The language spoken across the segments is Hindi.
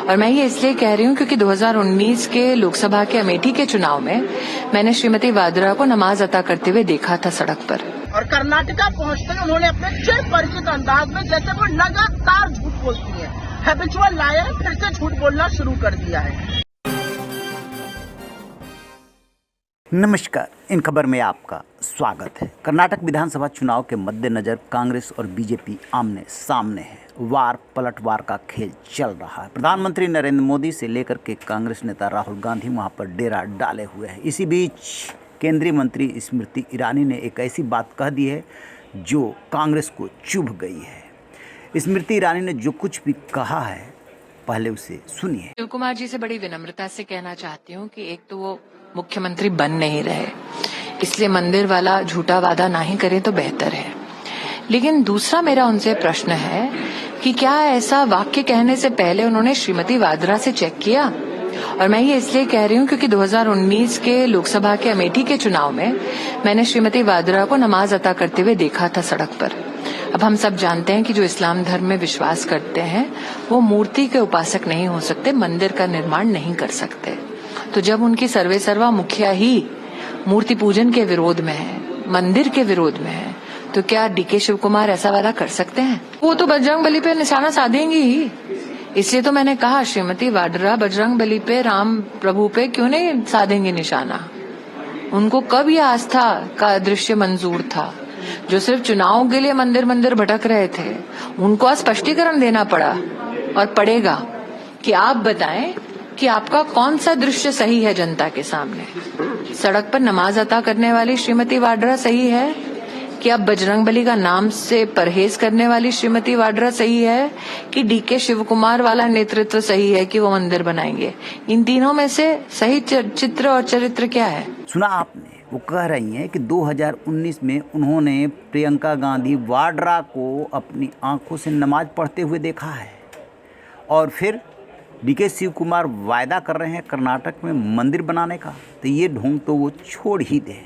और मैं ये इसलिए कह रही हूँ क्योंकि 2019 के लोकसभा के अमेठी के चुनाव में मैंने श्रीमती वाड्रा को नमाज अता करते हुए देखा था सड़क पर। और कर्नाटका पहुंचते ही उन्होंने अपने चिर परिचित अंदाज में, जैसे वो लगातार झूठ बोलती है, हैबिचुअल लायर, फिर से झूठ बोलना शुरू कर दिया है। नमस्कार, इन खबर में आपका स्वागत है। कर्नाटक विधानसभा चुनाव के मद्देनजर कांग्रेस और बीजेपी आमने सामने है। वार पलटवार का खेल चल रहा है। प्रधानमंत्री नरेंद्र मोदी से लेकर के कांग्रेस नेता राहुल गांधी वहां पर डेरा डाले हुए हैं। इसी बीच केंद्रीय मंत्री स्मृति ईरानी ने एक ऐसी बात कह दी है जो कांग्रेस को चुभ गई है। स्मृति ईरानी ने जो कुछ भी कहा है, पहले उसे सुनिए। शिव कुमार जी से बड़ी विनम्रता से कहना चाहती हूँ कि एक तो वो मुख्यमंत्री बन नहीं रहे, इसलिए मंदिर वाला झूठा वादा ना ही करें तो बेहतर है। लेकिन दूसरा मेरा उनसे प्रश्न है कि क्या ऐसा वाक्य कहने से पहले उन्होंने श्रीमती वाड्रा से चेक किया? और मैं ये इसलिए कह रही हूँ क्योंकि 2019 के लोकसभा के अमेठी के चुनाव में मैंने श्रीमती वाड्रा को नमाज अता करते हुए देखा था सड़क पर। अब हम सब जानते हैं कि जो इस्लाम धर्म में विश्वास करते हैं वो मूर्ति के उपासक नहीं हो सकते, मंदिर का निर्माण नहीं कर सकते। तो जब उनकी सर्वे सर्वा मुखिया ही मूर्ति पूजन के विरोध में है, मंदिर के विरोध में है, तो क्या डीके शिव कुमार ऐसा वादा कर सकते हैं? वो तो बजरंग बली पे निशाना साधेंगी ही। इसलिए तो मैंने कहा श्रीमती वाड्रा बजरंग बली पे, राम प्रभु पे क्यों नहीं साधेंगे निशाना? उनको कब यह आस्था का दृश्य मंजूर था? जो सिर्फ चुनाव के लिए मंदिर मंदिर भटक रहे थे, उनको स्पष्टीकरण देना पड़ा और पड़ेगा कि आप बताएं कि आपका कौन सा दृश्य सही है जनता के सामने। सड़क पर नमाज अता करने वाली श्रीमती वाड्रा सही है कि अब बजरंग बली का नाम से परहेज करने वाली श्रीमती वाड्रा सही है कि डीके शिव कुमार वाला नेतृत्व सही है कि वो मंदिर बनाएंगे? इन तीनों में से सही चित्र और चरित्र क्या है? सुना आपने, वो कह रही हैं कि 2019 में उन्होंने प्रियंका गांधी वाड्रा को अपनी आंखों से नमाज पढ़ते हुए देखा है। और फिर डीके शिव कुमार वायदा कर रहे हैं कर्नाटक में मंदिर बनाने का, तो ये ढोंग तो वो छोड़ ही दे।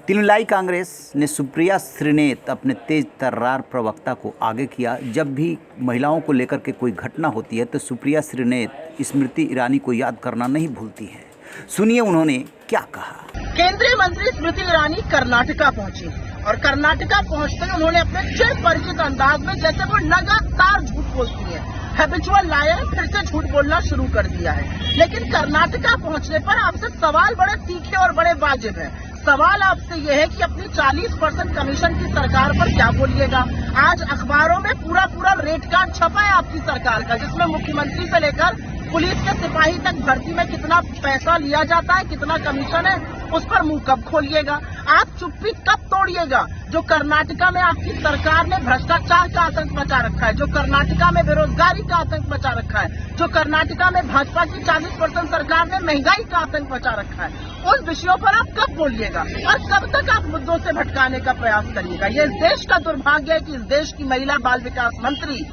तिलमिलाई कांग्रेस ने सुप्रिया श्रीनेत अपने तेज तर्रार प्रवक्ता को आगे किया। जब भी महिलाओं को लेकर के कोई घटना होती है तो सुप्रिया श्रीनेत स्मृति ईरानी को याद करना नहीं भूलती है। सुनिए उन्होंने क्या कहा। केंद्रीय मंत्री स्मृति ईरानी कर्नाटका पहुंची और कर्नाटका पहुंचते ही उन्होंने अपने चिर परिचित अंदाज में, जैसे वो लगातार झूठ बोलती है, हैबिचुअल लायर, फिर से झूठ बोलना शुरू कर दिया है। लेकिन कर्नाटका पहुंचने पर आपसे सवाल बड़े तीखे और बड़े वाजिब है। सवाल आपसे यह है कि अपनी 40% कमीशन की सरकार पर क्या बोलिएगा। आज अखबारों में पूरा रेट कार्ड छपा है आपकी सरकार का, जिसमें मुख्यमंत्री से लेकर पुलिस के सिपाही तक भर्ती में कितना पैसा लिया जाता है, कितना कमीशन है, उस पर मुंह कब खोलिएगा? आप चुप्पी कब तोड़िएगा? जो कर्नाटका में आपकी सरकार ने भ्रष्टाचार का आतंक मचा रखा है, जो कर्नाटका में बेरोजगारी का आतंक मचा रखा है, जो कर्नाटका में भाजपा की 40% सरकार ने महंगाई का आतंक मचा रखा है, उन विषयों पर आप कब बोलिएगा और कब तक आप मुद्दों से भटकाने का प्रयास करिएगा? ये इस देश का दुर्भाग्य है कि इस देश की महिला बाल विकास मंत्री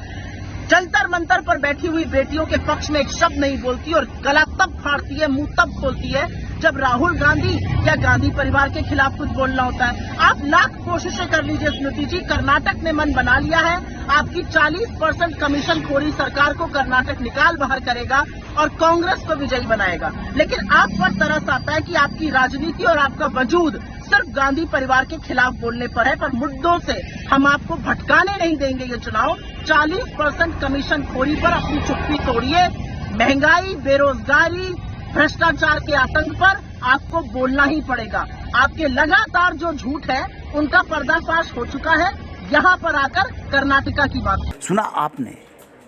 जंतर मंतर पर बैठी हुई बेटियों के पक्ष में एक शब्द नहीं बोलती और गला तब फाड़ती है, मुंह तब खोलती है जब राहुल गांधी या गांधी परिवार के खिलाफ कुछ बोलना होता है। आप लाख कोशिशें कर लीजिए स्मृति जी, कर्नाटक ने मन बना लिया है, आपकी 40% कमीशन खोरी सरकार को कर्नाटक निकाल बाहर करेगा और कांग्रेस को विजयी बनाएगा। लेकिन आप पर तरस आता है कि आपकी राजनीति और आपका वजूद सिर्फ गांधी परिवार के खिलाफ बोलने पर है, पर मुद्दों से हम आपको भटकाने नहीं देंगे। ये चुनाव 40% कमीशन खोरी पर अपनी चुप्पी तोड़िए। महंगाई, बेरोजगारी, भ्रष्टाचार के आतंक पर आपको बोलना ही पड़ेगा। आपके लगातार जो झूठ है उनका पर्दाफाश हो चुका है। यहाँ पर आकर कर्नाटका की बात सुना आपने,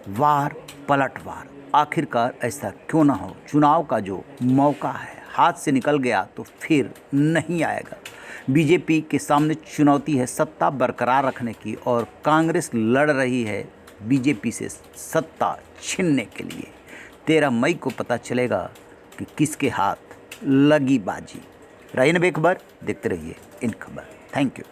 वार पलटवार। आखिरकार ऐसा क्यों ना हो? चुनाव का जो मौका है हाथ से निकल गया तो फिर नहीं आएगा। बीजेपी के सामने चुनौती है सत्ता बरकरार रखने की और कांग्रेस लड़ रही है बीजेपी से सत्ता छीनने के लिए। 13 मई को पता चलेगा कि किसके हाथ लगी बाजी। रही न बेखबर, देखते रहिए इन खबर। Thank you.